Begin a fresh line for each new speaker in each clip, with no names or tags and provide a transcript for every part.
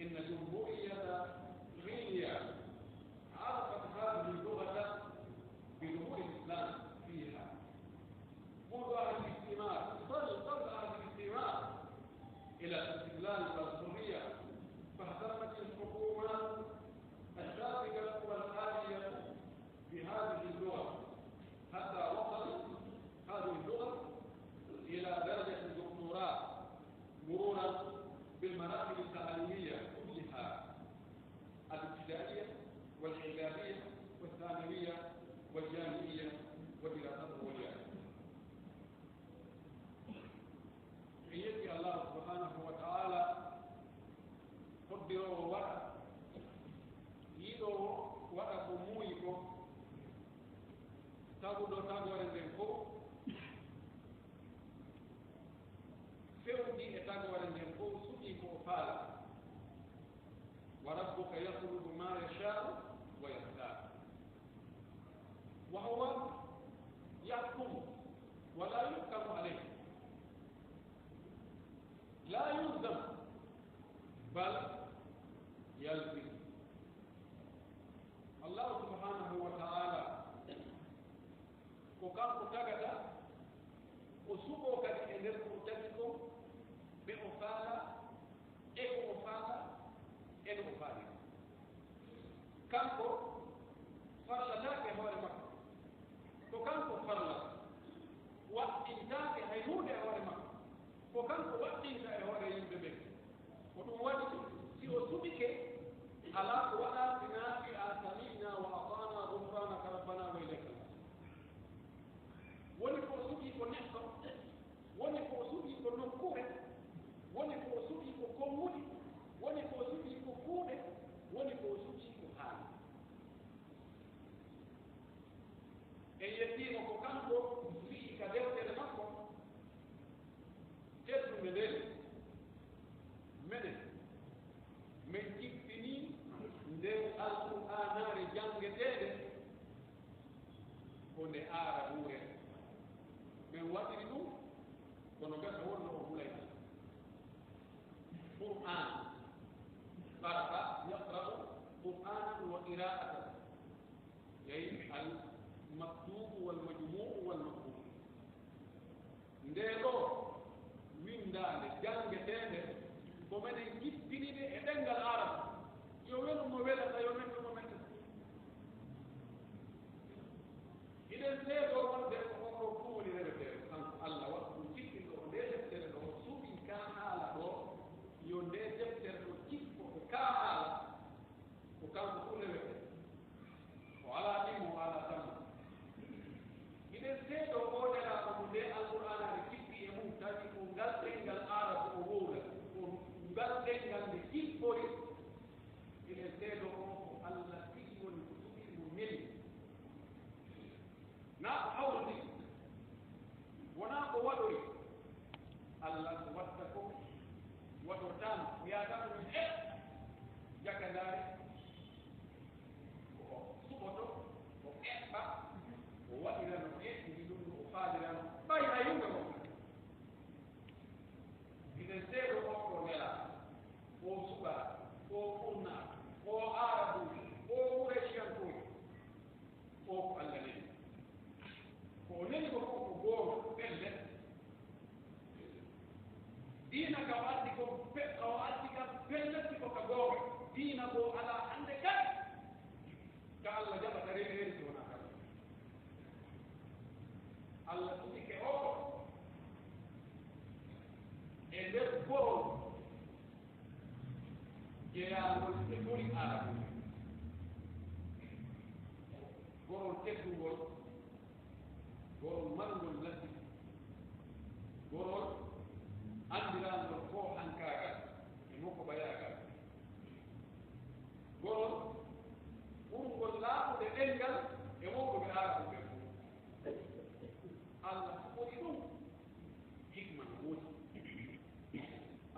إن جمهورية غينيا والجامعية ودراسات العليا. يجي الله سبحانه وتعالى قدروا وقت يدو وقت مويكو تابدو تاغورندنكو فيودي تاغورندنكو سوئيكو فالا وربك يخلق ما يشاء ويختار وهو يحكم ولا يحكم عليه لا يلزم بل يلزم. الله سبحانه وتعالى وكان كتاغدا وسوبو كان اندر كتاغكو بأفالا أفالا أفالا كانكو فرلتاك هوري مكة وكانكو فرلا وإنتاك هيمود هوري مكة وكانكو وإنتاك هوري يمببك ودوالي سيوسوبك على ولا بناء آثامنا وأطانا غفرانك ربنا وإليك ونفوسوكي كنحصر ونفوسوكي كنكوه ونفوسوكي كومودي ونفوسوكي كوكوه ونفوسوكي كوهاني اليتيم وكانكو في كدير تلمكو تسو مدل من كيفني ندير القرآن رجال جديد كون آرابوه من واتريدو كونو غاسا ورنا وبولاي قرآن قرأ يقرأ قرآنا وقراءة يعني المكتوب والمجموع والمكتوب نديرو ويندال جانغتende ko meden gippinide e dengal arab yo welu mo welata yo men mo men iden seedo wonde ko kuuli rewete kanko Allah waktu cikki ko nde deftere ɗo suuɓi ka haala ɗo yo nde deftere ɗo cikko ko ka haala ko kanko fu rewete o ala ɗimo o ala tamma iden seedo oɗelaɗo mo nde alqur'ana ne cikki e mum tawi ko ngal ɗengal arab o wowla ngal ɗengal nde jippori ine seedo o ko Allah tigi woni ko suɓi mo meli na ko hawrdi wona ko waɗori Allah ko watta ko waɗo tan wiyata ɗum jakandare ko suɓoto o eɓɓa o waɗirano ƴettidi ɗum o faalirano ɓay ha yumɓe mo ine seeɗo o ko wela o suɓa o ɓurna o arabuji o ɓureciyankoji o ko Allah neni ko neni ko fof ko goto ɓelle diina ka o addi ko o addi ka pelleti ko ka goto diina ko ala hande kadi ka Allah jaɓata reeri so wona kala Allah suɗike o e nder gorol jeeyangol e ɓuri arabuji gorol teddugol gorol margol laddi gorol andirangol ko hankagal e mokko ɓayagal gorol ɓurgol laaɓude ɗengal e wonɓe arabuɓe fof Allah ɓuri ɗum hikma no woodi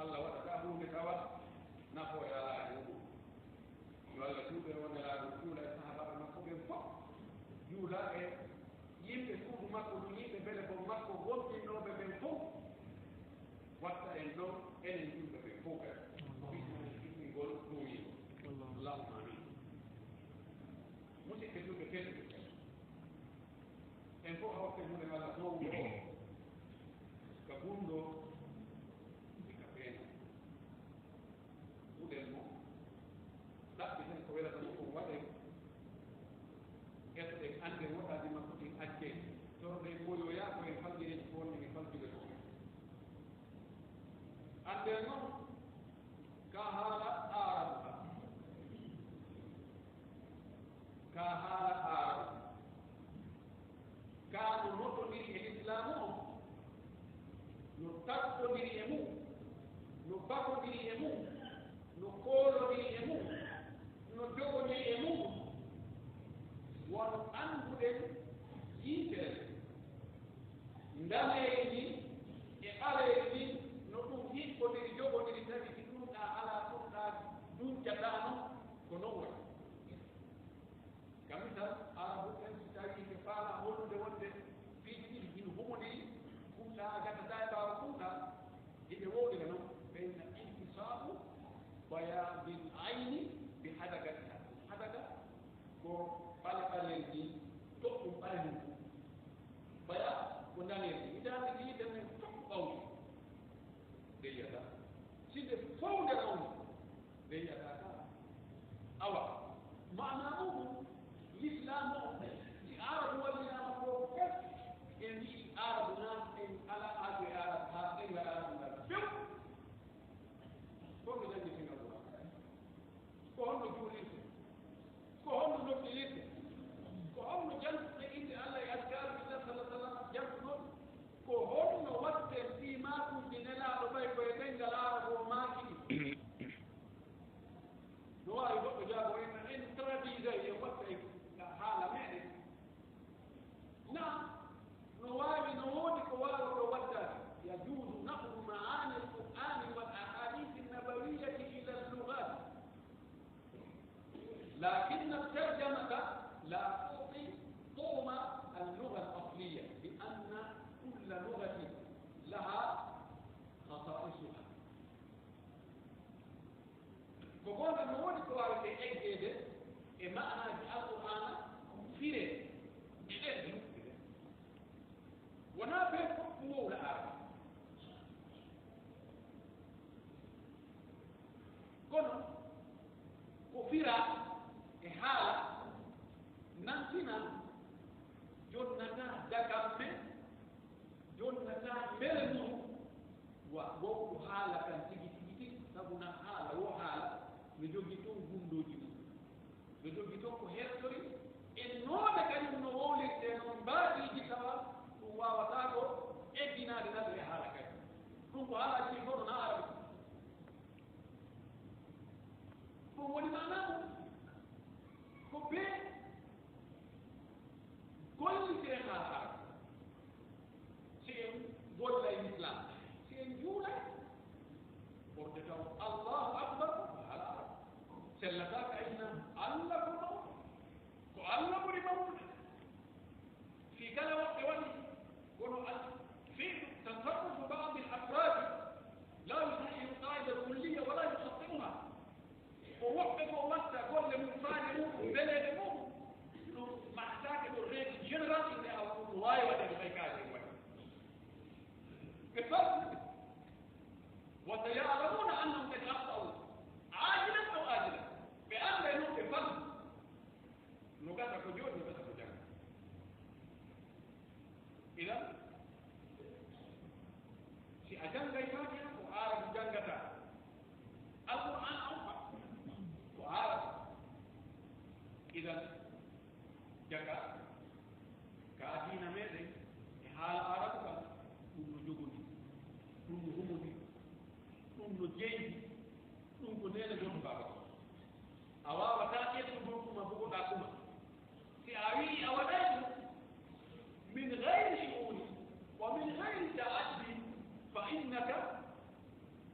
Allah waɗata hunde tawa nafoore ala e muɗum yo Allah juuɓe wonelaaɗo juula e sahabaɓe makko ɓen fof juula e yimɓe suudu makko ɗum yimɓe bele ko makko wonɗinnoɓe ɓen fof watta en ɗon enen yimɓe ɓen fof kadi ɗiɗɗingol ɗumiɗo allahuma amin musidɓe juuɓe tedduɓe en fof hawte hunde Allah towuɗo o ka gunɗo e ka feena uɗel mo ɗaɓɓi tan ko welata mo ko waɗe ƴettoɗen annde woɗaade makko ɗin accee torɗe moyoya ko en falƴireji ko wonde en faljude ɗo annde noon ka haala arabu ka haala arabu diri e mum no bakodiri e mum no koolodiri e mum no jogodiri e mum wono annduɗen yiitere ndameeri ndi e ɓaleeri ndi no ɗum hiɓɓodiri jogodiri tawi si ɗumɗa alaa ɗumɗa duncataano ko non waɗi kam tan arabu en so tawi ɓe faala hollude wonde piiji ɗiɗi hino humodiri kumɗa gaddata e ɓaawa kumɗa hiɓe woɗira noon ɓeyna intisabu bayabil ayni bi hadagatiha hadaga ko ɓale ɓalel ndi toɓɗum ɓale mum baya ko ndanel ndi hitande ndi yidenen toɓɓu ɓawdi nde yiyata sinde fowde rawni nde yiyata ka awa mana mum l'islam o si arabu wallinama ko fof en mbi arabu nan en ala aajo e arabu ha ɗenga arabu ngal few fof ɓe dañi singaɗuma ko honno juulirte ko honno noddirirte ko honno jantuɗe inde allah e askaru billah sallah sallam jantuɗon ko honno watte fimaɗuji nelaɗo ɓay koye ɗengal arabu o makiɗi no wawi goɗɗo jaago en traduise e watta haala meɗen na no wawi no woodi ko waawɗo waddade yajuuzu naqlu maani alqur'ani wal ahadith annabawiyati ila allugat lakin الترجمة لا تعطي طعم اللغة الأصلية لأن كل لغة لها خصائصها فقال نقول كوارث أجدد معنى القرآن فيه بإذن ونافع مولى آخر كنا كفرة إحالة نانتنا جننا دكامة جننا ملمو ووقو حالة كان تيجي سبنا حالة وحالة نجوجتون بندوجي نجوجتون كهيرتوري إنه كان نقول إنه بعدي جتوا هو وتاعو إدينا لنا بحالة كذا هو حالة شيء هو نعرف هو اللي معناه كوبي كل شيء نعرف شيء ولا الإسلام شيء جولا وردتهم الله أكبر على سلتاك أين الله كله والله بريمون في كلا وقت ولي في تصرف بعض الأفراد لا يصحح القاعدة الكلية ولا يحطمها ووقف ومسى كل مصالح بلده مع ساكن الرئيس الجنرال اللي أقول الله ولا بخيكاته بفضل وسيعلمون أنهم قد أخطأوا عاجلا أو آجلا بأن ينوم بفضل نقاط كجور نقاط كجور إذا si ajan gaitanya ko arab jangata alquran awfa ko arab idan jaga ka dina mede e hal arab ka dum no jogoni dum no humudi dum no jeeyi dum ko nene gon baba awawa ta yetu dum kuma bugo da kuma si awi awadai min ghairi shughuli wa min ghairi ta'addi فإنك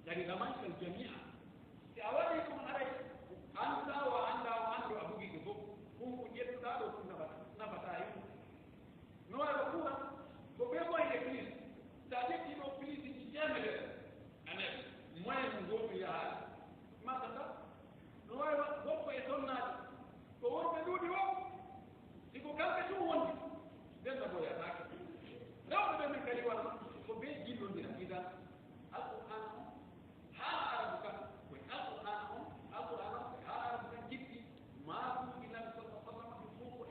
يعني ضمنت الجميع سأوريكم عليك أنت وأنت وأنت أبوك كفوك هم كنت دارو نبتاي نوع بكورة فبيبوا يكليس تأتيك يبوا كليس تجامل أنا ما ينقول يا هذا ما تدا نوع بكورة يسون نادي فور بدودي وام تقول كم كشوفون ده نبوا يا ذاك لو بدنا نكلي ولا فبيج جيلون دي إذا القرآن حاربك والقرآن حاربك جدي ما هو إلا صلى الله عليه وسلم بفوق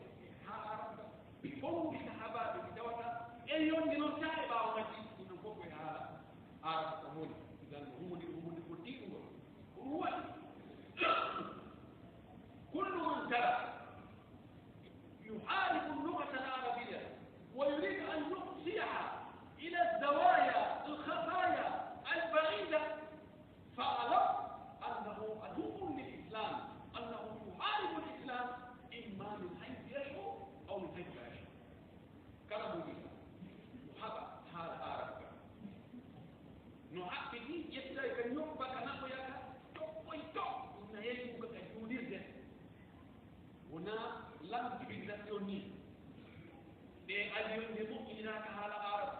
ɓe avion nde moƴƴiniraka haala arab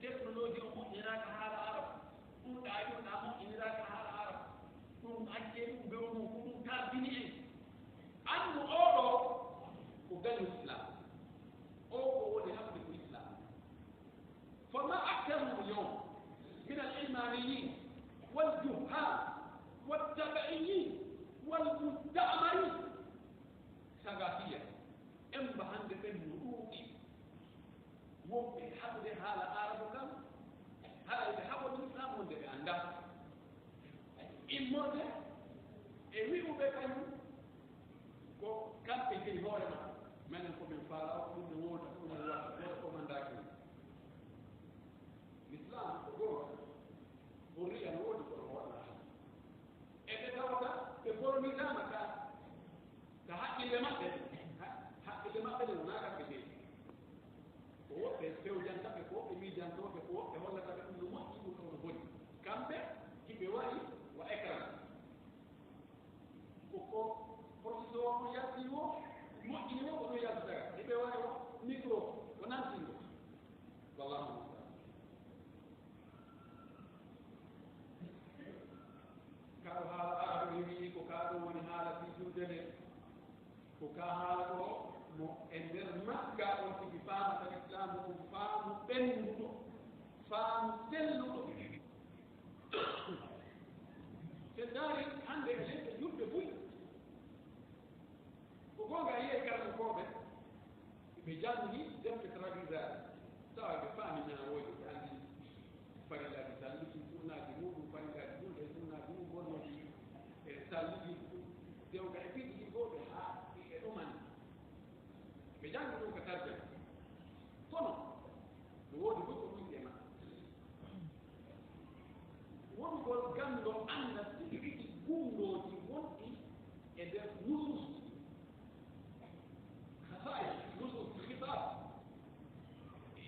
technologie o moƴƴiniraka haala arab ɗum ɗaƴoɗa moƴƴiniraka haala arab ɗum acce ɗum bewo mum ko ɗum tardini en andu oɗo ko gañu islam o ko woni hamde ko islam fama aktaruhu lyawm min alilmaniyin والجهال والتبعيين والمستعمرين ثقافيا إما عند النروء ممكن حد هذا عرب كم هذا يحول الإسلام من ذي عنده إما ده إيه هو بيكون كم تيجي هورنا من يكون الفارق من الوود من الوود من ذاك الإسلام هو وريا الوود إذا كذا يقول ميزان كحق اللي ما كده حق اللي ما كده هناك كده هو بيسوي جانتا بيكو ميزان تو بيكو هو لا تبي كل ما يقول كل ما كم به كبيوي وأكرم كوكو بروفيسور ياسيو ما ينيو كل ياسيا كبيوي ميكرو ونانسيو والله كارو حالا أرمي كو كارو من حالا في جودة كو كحالا مو إندر مكة أو في فام الإسلام كو فام بنو فام سلو كداري عندك ليس يبدأ بوي وقوة هي كارو كوبة بجانبي جنب تراجيزا سواء بفهم من أول عندي فريلا بسالي سنة جنوب فريلا جنوب سنة جنوب بورو سالي ديو كأبي يقول ها إيرومان بجانب لو كتارجع تونا لو ده بقول لي أنا وبقول كم لو أنا تيجي تقول لو تقولي إذا نصوص خصائص نصوص خطاب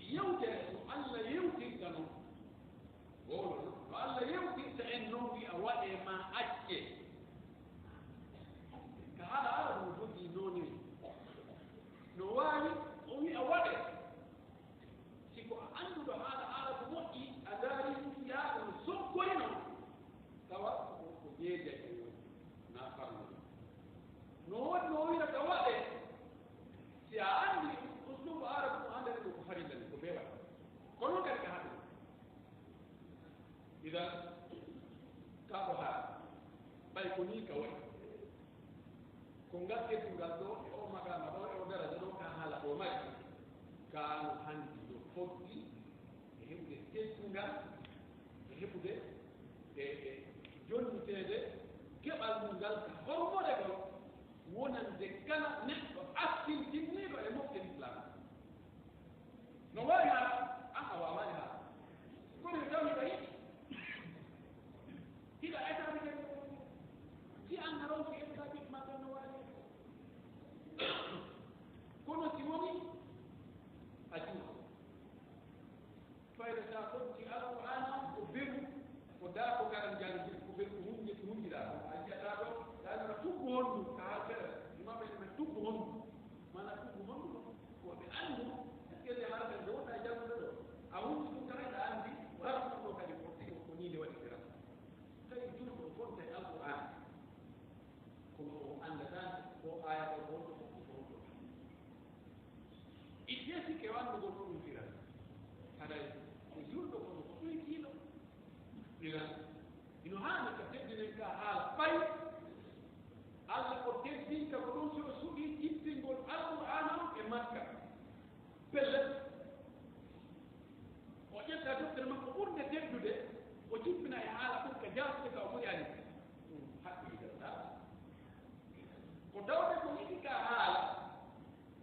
يوجد الله يوجد كانوا والله يمكن تأنه في أوائل ما أجل كهذا على وجود نوني نواني ومي أوائل سيكو عنده هذا على بموتي أداري يا سكوينو سواء وجيجة نافرنا نوي لك أوائل سيعني أسلوب عرب وعندك الكفرين لك كبيرة كله كان كهذا إذا كابها بايكوني كوي كونغا كيتوغازو أو مكان أو درجة كهلا أو ماي كانوا هندي دو فوتي يهبد كيتوغا يهبد جون تيجي كبال مونغال كهرمو دكتور ونن دكانا نحو أكتين تبني بأمور الإسلام نوايا أنا وامانها كل يوم بعيد tidak ada macam si anggaran si estabik maka nawali kono si woni aju fayda ta ko ci alquran ko biru ko da ko garan jàng ko biru hunji da aja da do da na tubbu hon ka ha ma be na tubbu hon mana tubbu hon ko be andu ke de har do ta jàng do awun ko kare da andi wa ko ka di ko ni de wadi kira sai duk ko ta alquran ko anda dan ko aya ko idesi che vanno con un tirare adesso il giorno con un chilo ino hanno che tende nel hala poi alla potenza che conosce su i simbol alquran e marca pelle o jetta dokter ma ko urde teddude o jippina e hala ko ka jaste ka o yani hakki da ko dawde ko yidi ka hala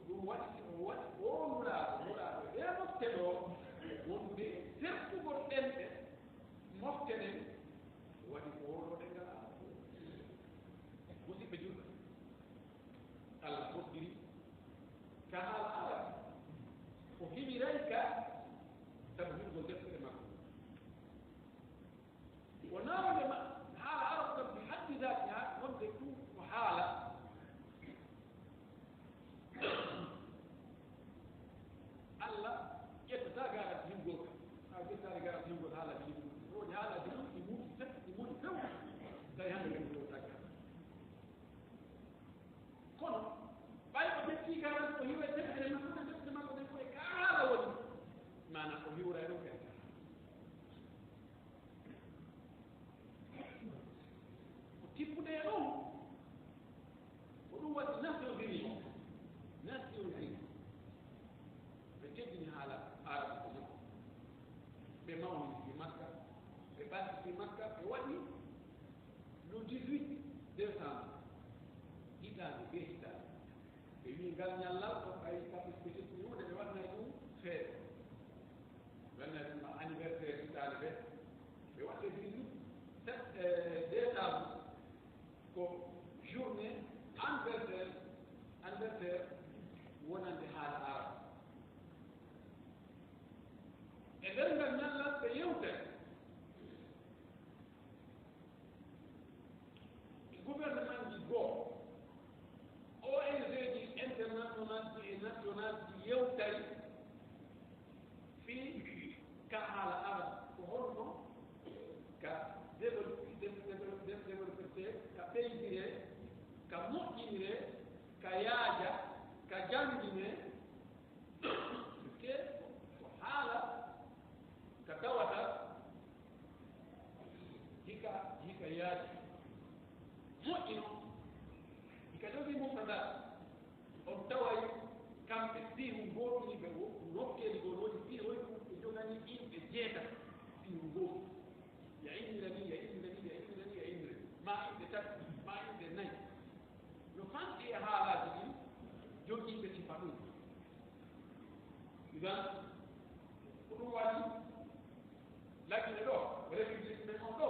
ɗum waɗi wonulaɗo ɓe mofte ɗo wonde sertugol ɗenɗe mofte ɗen waɗi ko woɗoɗe ngala musidɓe julɓe allah fotɗiri ka haala arab ko himiray ka sabu hirgol deftere makko wonawde haala arab kam bi haddi dati ha wonde ɗum ko haala fi Makka ɓe waɗi le 18 décembre hitaande be hitaande ɓe wi ngal ñallal ko ɓay kamɓe peut-être yimɓe ɓe waɗnay ɗum feere waɗnay ɗum anniversaire hitaande ɓe ɓe waɗde 18 décembre ko journée anniversaire wonande haala arab e nder ngal ñallal ɓe yewtere gouvernement ji goo ONG ji international ji e national ji yewtari fii ka haala arab ko holno ka développete ka ɓeydire ka moƴƴinire ka yaaja ka janngine ke ko haala ka tawata hika yaaji moƴƴino hika jogii mufrada on taway kamɓe piihu ngootuni ɓe nokkeeli goo woodi pii hoy ɓe jogani yimɓe jeeta piihu gootu ya innira ni ma yimɓe tati ma yimɓe nayi no fanɗi e haalaaji ɗin jogiiɓe sifa ɗum idan ko ɗum waɗi laggine ɗo république men on ɗo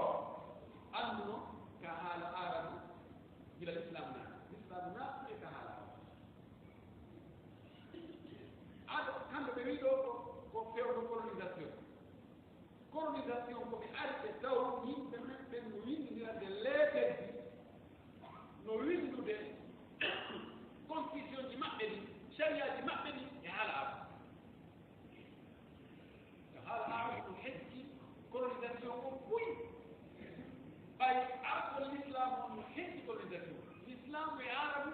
annduno ka haala arabu gila l'islam naati e ka haala aɗo kamɓe ɓe wi ɗo ko fewno colonisation ko ɓe ari ɓe taw yimɓe men no windinirande leeteji no windude constitution ji maɓɓe ɗi sariyaji maɓɓe ɗi e haala arabu ko heddi colonisation ko ɓuyi ɓay arko l'islam on no heddi colonisation l'islam e arabu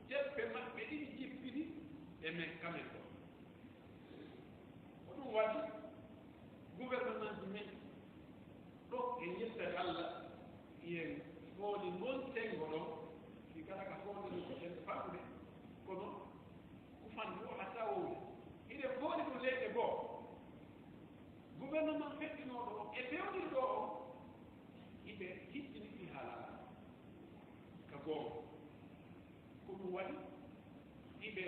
jeɓɓe maɓɓe ɗiɗi jippini e men kamen ɗo ko ɗum waɗi gouvernement ji men ɗo e yettade allah yen foodi ngon tengo ɗon si kala ka foodi ɗum en famde kono kufande o hatta wowde hiɗe foodi ɗum leyɗe goo gouvernement fettinoɗo o e pewɗirɗo o hiɓe hittini ɗi haalala ka goonga ko ɗum waɗi hiɓe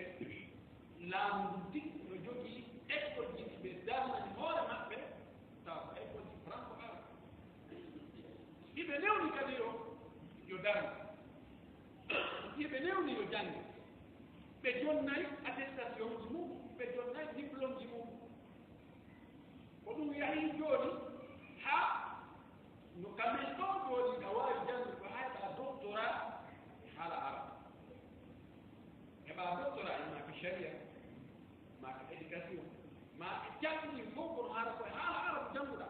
laamu ndu tiggo no jogii école ji ɓe darnani hoore maɓɓe taw ko école ji franco arabe hiɓe newni kadi yo darne hiɓe newni yo jannge ɓe jonnayi attestation ji mum ɓe jonnayi diplôme ji mum ko ɗum yahii jooni haa no kamen ɗon jooni a waawi jannde ko hayɓa doctorat haala arabe heɓa doctorat ma ko sharia ma ko éducation ma e jangɗi fof kono haala koye haala arabe jannguɗa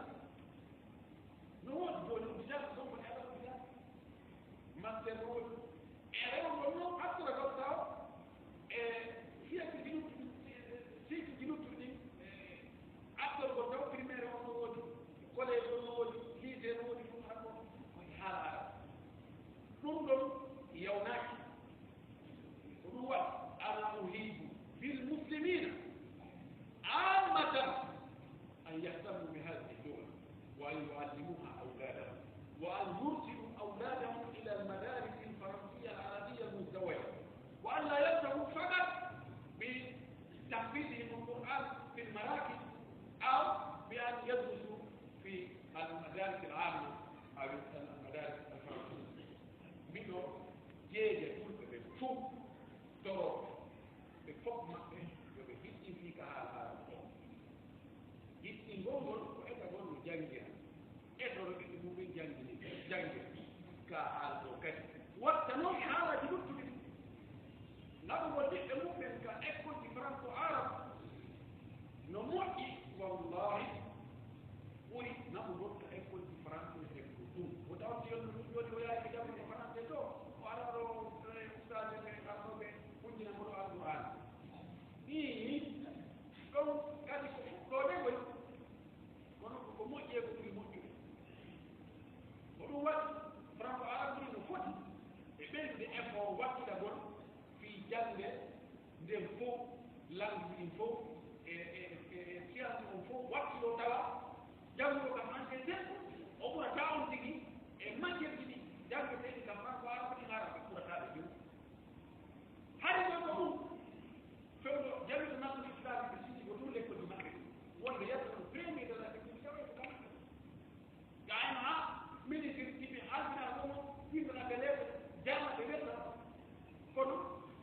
no woodi jooni bijata sonko e aɗa bijata master no woodi e rewgol noon astura gol taw e siècle ji luttuɗi ɗin astorgol taw primaire on no woodi collège on no woodi lycée no woodi fof hakko koye haala arabe ɗum ɗon yawnaaki ko ɗum waɗi ana uhibu bilmuslimina عامة أن يهتموا بهذه اللغة وأن يعلموها أولادهم وأن يرسلوا أولادهم إلى المدارس الفرنسية العربية المزدوجة وأن لا يبدأوا فقط بتحفيظهم القرآن في المراكز أو بأن يدرسوا في المدارس العامة أو المدارس الفرنسية منه جيجة تلك بفوق طرق بفوق مكة وبهيتي فيك هذا yitti ngongol ko ega gon no jangira eɗoɗo ɓiɓɓe mum ɓen jangini jange ka haala ɗo kadi watta noon e haalaji luttuɗi naɓugol ɓiɓɓe mumɓen ka école ji franco arabe no moƴƴi wallahi ɓuri naɓugol ka école ji français e ko ɗum o tawti yonno ɗum joni o yaaki jamde français to o ala ɗo ustade ɓe kamɗoɓe ujjina moɗo alqouran ɗi ɗon kadi ko ɗo ɗegoy kono ko moƴƴe ko ɓuri moƴƴude ko ɗum waɗi franco arabe no foti e ɓeydude effort wattidagol fii jannde nden fof langue ɗin fof e science on fof wattiɗo tawa jannguɗo kam ante tempo o ɓura ta on tigi e majjirji ɗi janggeteɗi kam man ko ara foti ngara ɓe ɓurataɓe jum hari ɗon ko ɗum fewɗo jamiɗo naɓude islami ɓe sigi ko ɗum lekkolji maɓɓe wonde yetta ko premier de la république tawa ko kamɓe gayno ha ministre ɗiɓe halbina ɗomo yimɓena ɓe lewɓe jama ɓe wetta kono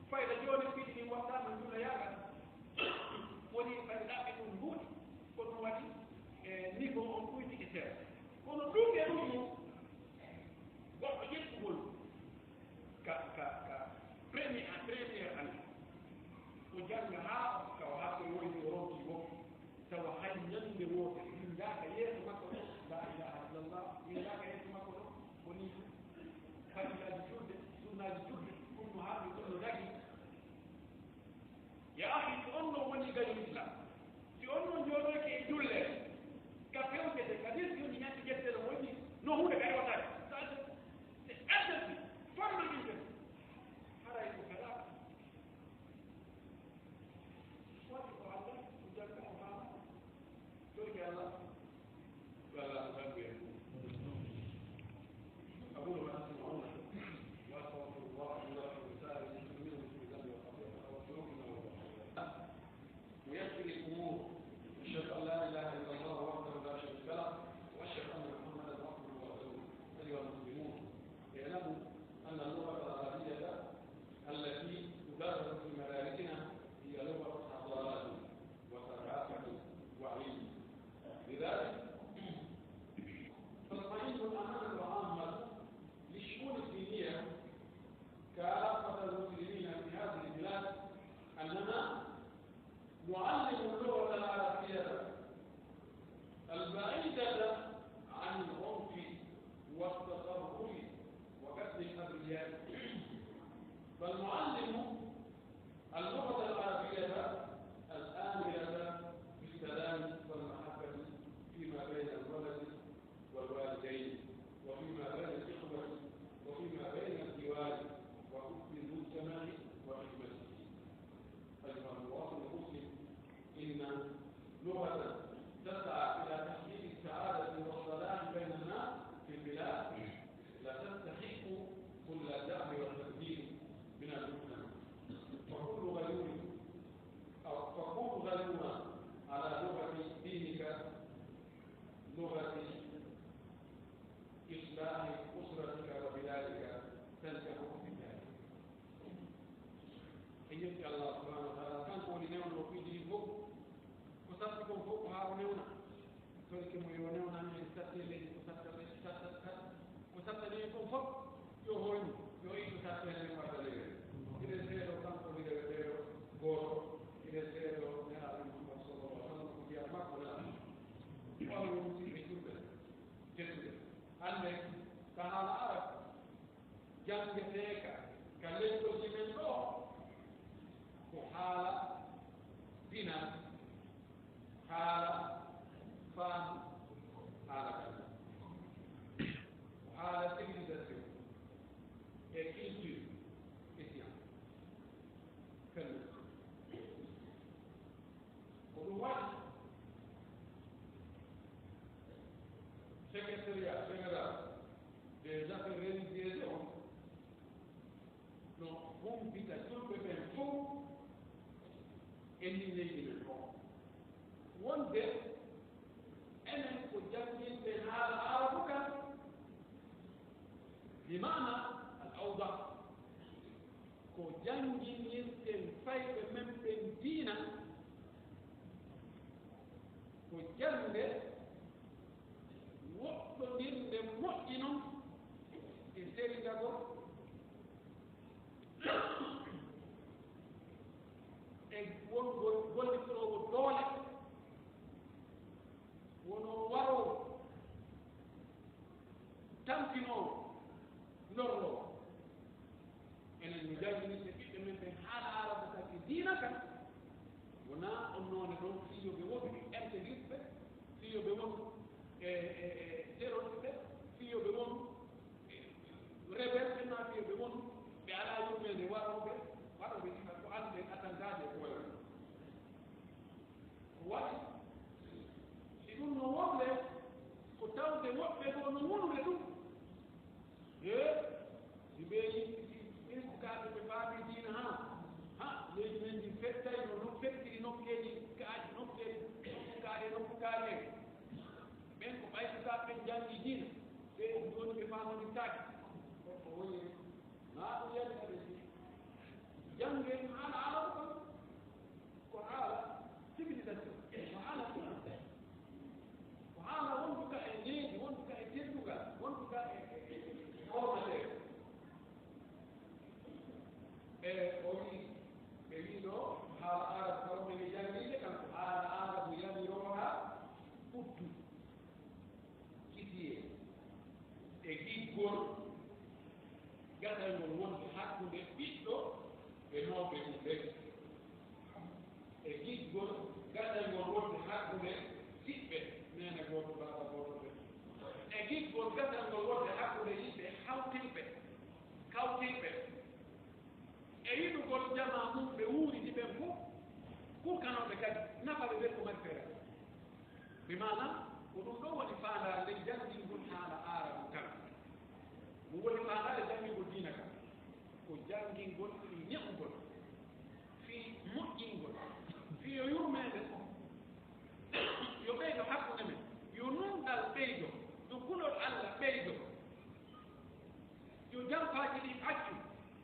fayda joni piɗi ɗi wattama juna yaga woni fayda ɗaɓɓe ɗum mbuuɗi ko ɗum waɗi e niveau on ɓuydi e seeɗa kono ɗum e ɗum mum goɗɗo ƴettugol ka premier année o janga ha kawa ha ko woni o ronki wop tawa hay ñande wote windaka yeeso makko ɗo la ilaha illallah windaka yeeso makko ɗo woni fadilaji juɗde sunnaji juɗde ɗum no haaɓi ɗum no dagi ya ahi si on ɗo woni gañu islam si on ɗo jooɗoyke e julle ka fewtete kadi si woni ñande ƴettere woni no hunde kadi watade c'est interdit formellement interdit haray ko kala woni ko Allah ko jagga o faama torki Allah ko Allah jaggu en أقول ما تسمعون وأستغفر الله لي ولكم ولسائر المسلمين من كل ذنب وخطيئة واغفرونا ويغفر الأمور أشهد أن لا إله إلا الله وحده لا شريك له وأشهد أن محمدا عبده ورسوله أيها المسلمون اعلموا أن اللغة العربية التي تدرس في مدارسنا هي لغة حضارة وثقافة وعلم لذلك تطمئن الأمانة العامة للشؤون الدينية كافة المسلمين في هذه البلاد أننا نعلم اللغة العربية البعيدة عن العنف والتطرف وقتل الأبرياء بل نعلم اللغة العربية الآمرة بالسلام والمحبة فيما بين الولد والوالدين وفيما بين الإخوة وفيما بين الجيران وحب المجتمع وخدمته. أيها المواطن المسلم إن لغة تسعى إلى تحقيق السعادة والصلاح بين الناس في البلاد لا تستحق كل الدعم والتقدير من المجتمع فكل غيور على لغة دينك لغة إصلاح أسرتك وبلادك تنجح في ذلك. إن يبقى الله سبحانه وتعالى كان قولي نيون وفيدي فوق وصدقكم فوق هارونيونا تلكم يونيونا من الساتي الذي وصدقكم فوق يهوني يوئي تساتي الذي فاتليه إذا سيرو كان قولي لغيره غورو إذا سيرو نهار محمد صلى الله عليه وسلم في أرباك ولا وهو يمسي بسوبة جسوبة أنك كان العرب جنجتك كالليكو سيمنتو وحالة دينا حالة فان حالة كذا وحالة civilisation et culture islam كذا ورواد secrétariat général des affaires religieuses no humpita julɓe ɓen fof enni leydi men o wonde enen ko janginɓe haala arabu kan bimana al awda ko janginirten fayɓe men ɓen diina ko jande woɗɗodirde moƴƴi noon e serigago e wongol gollitowo doole wono warowo tampinowo lorlowo enen mi jawginirte ɓiɓɓe men ɓen haala arabu taki diina kan wona on noone ɗon fiyoɓe woni intégriste fiyoɓe won terroriste fiyoɓe won rebelle na fiyoɓe won ɓe ala yumede waroɓe ɗiɗa ko ande attentat e koye ko waɗi si ɗum no woɓle ko tawde woɓɓe ɗo no fettay no fettiri nokkeeji kaaji nokkeeji nokkukaare ɓen ko ɓaytataa ɓen janngi diina ɓe jooni ɓe faamoditaake ko woni naa ɗum yalta ɓe jangeen haala alaw kon ko haala civilisation ko haala ko haala wonduka e needi wonduka e teddugal wonduka e hormateere e o wii ɓe wii ɗo haala arab taw mene jangiide kanko haala arabu yamirooha ɓuddu kitiye e giggol gaɗal ngol wonde hakkunde ɓiɗɗo e mawɓe mum ɓe e giggol gaɗal ngol wonde hakkunde siɓɓe nene gooto baaba gooto ɓe e giggol gaɗal ngol wonde hakkunde yimɓe kawtirɓe e yiɗugol jama mum ɓe wuuridi ɓen fof kuukanoɓe kadi nafaɓe ɓen ko mari feere bi manam ko ɗum ɗo woni faandare janngingol haala arabu kan mo woni faandare janngingol diina kan ko janngingol ñe'ugol fii moƴƴingol fii yo yurmeede yo ɓeydo hakkunde men yo nunɗal ɓeydo yo kulol allah ɓeydo yo jampaaji ɗi accu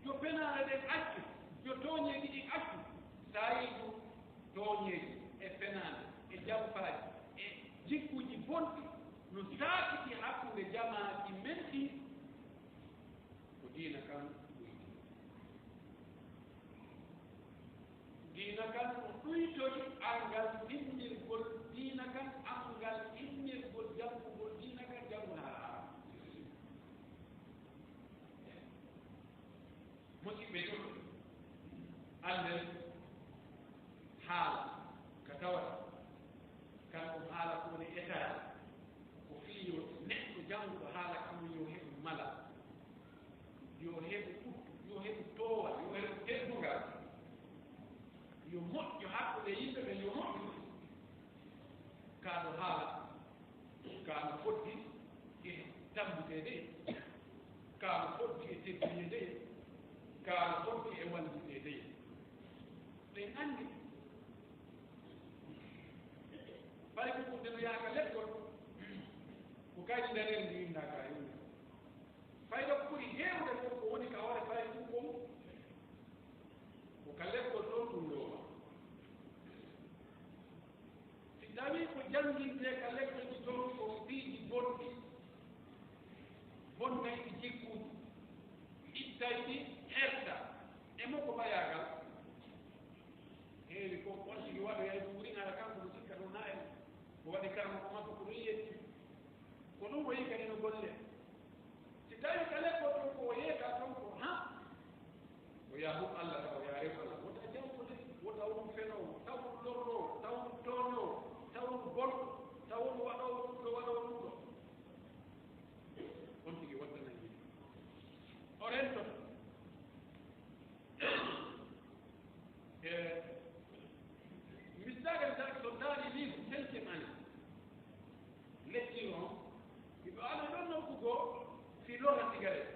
yo penaare ɗen accu yo tooñeeji ɗi accu sayidu tooñeeji e penaande e jampaaji e jikkuji bonɗi no saakiti hakkunde jamaaji men ɗi ko diina kan diina kan no ɗuytoyi angal innirgol diina kan angal innirgol janngugol diina kan janngunaala musidɓe ɗum anden haala ka tawata kan ɗum haala ko woni état ko fii yo neɗɗo jannguɗo haala kam yo heɓu mala yo heɓu ɓuttu yo heɓu toowa yo heɓu teddugal yo moƴƴo hakkude yimɓe ɓe yo moƴƴu kaaɗo haala kaano foddi e tambitede kaano foddi e teddinede kaano foddi e wallitede ɓen anndi ɓay ko ɗum ndeno yaaka leɗɗol ko kayɗi ndanen ndi innaka yimɓe fayda ko ɓuri heewde fof ko woni ka hoore fay ɗum ko ka leɗɗol ɗon ɗum looma si tawii ko jannginte ka leɗɗoji toon ko mbiiji bonɗi bonnayɗi jikkuuji ittayɗi herta e makko ɓayaagal heewi ko on sigi waɗoya ɗum wuriŋara kanko no sikka ɗum na en ko waɗi karma ko makko ko ɗum yetti ko ɗum o yika eno golle si tawii ka leɗɗol ɗon ko o yeeta toon ko ha o yahu allah taw ya rew allah wota jangude wota won fenowo taw ɗum lornowo taw ɗum toonowo taw ɗum bonɗo taw ɗum waɗowo ɗum ɗo ɗum ɗo on tigi waddana yiɗi o rentoto misdagal tak so daari livre 5e année lecture on iɓe ala ɗon nokkugoo fi lora cigarette